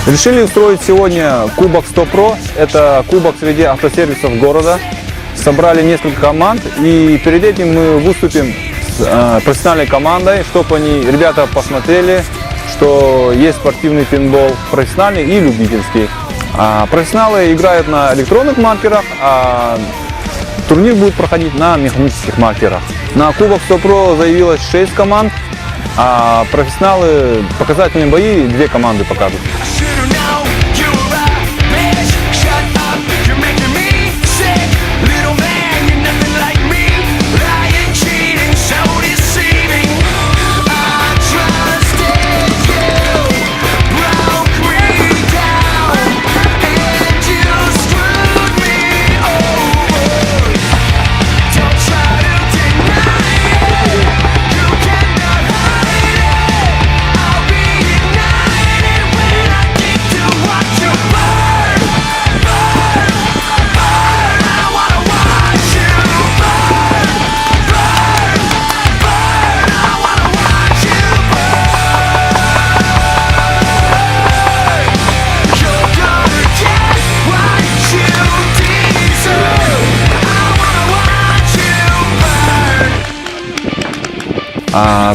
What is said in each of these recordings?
Решили устроить сегодня Кубок 100 Pro. Это кубок среди автосервисов города. Собрали несколько команд, и перед этим мы выступим с профессиональной командой, чтобы ребята посмотрели, что есть спортивный пейнтбол профессиональный и любительский. Профессионалы играют на электронных маркерах, а турнир будет проходить на механических маркерах. На Кубок 100 Pro заявилось 6 команд, а профессионалы показательные бои 2 команды покажут.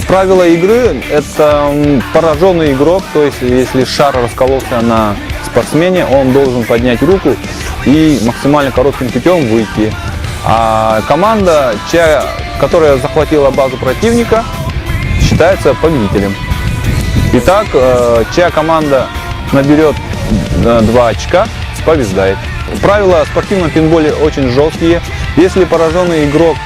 Правила игры – это пораженный игрок, то есть если шар раскололся на спортсмене, он должен поднять руку и максимально коротким путем выйти. А команда, которая захватила базу противника, считается победителем. Итак, чья команда наберет 2 очка, побеждает. Правила в спортивном пейнтболе очень жесткие. Если пораженный игрок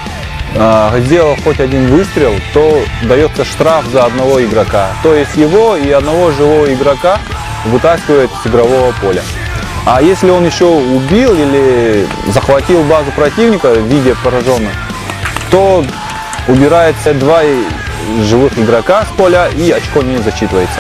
сделал хоть один выстрел, то дается штраф за одного игрока. То есть его и одного живого игрока вытаскивают с игрового поля. А если он еще убил или захватил базу противника в виде пораженного, то убирается 2 живых игрока с поля и очко не зачитывается.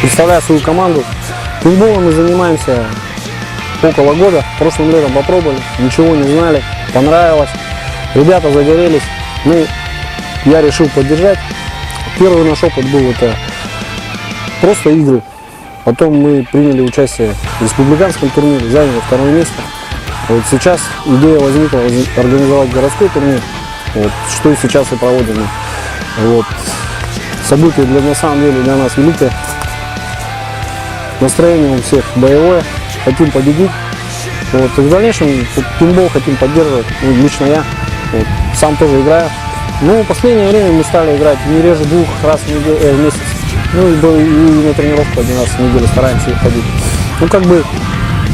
Представляю свою команду. Пейнтболом мы занимаемся около года. Прошлым летом попробовали, ничего не знали, понравилось. Ребята загорелись. Я решил поддержать. Первый наш опыт был это просто игры. Потом мы приняли участие в республиканском турнире, заняли 2-е место. Вот сейчас идея возникла организовать городской турнир, что и сейчас и проводим. Событие на самом деле для нас великое. Настроение у всех боевое, хотим победить. И в дальнейшем пейнтбол хотим поддерживать, лично я, сам тоже играю. Но в последнее время мы стали играть не реже 2 раз в месяц. И на тренировку 1 раз в неделю стараемся ходить.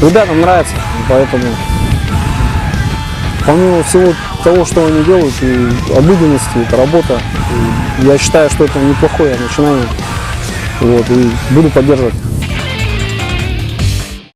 Ребятам нравится, поэтому помимо всего того, что они делают, и обыденности, это работа, я считаю, что это неплохое начинание. И буду поддерживать.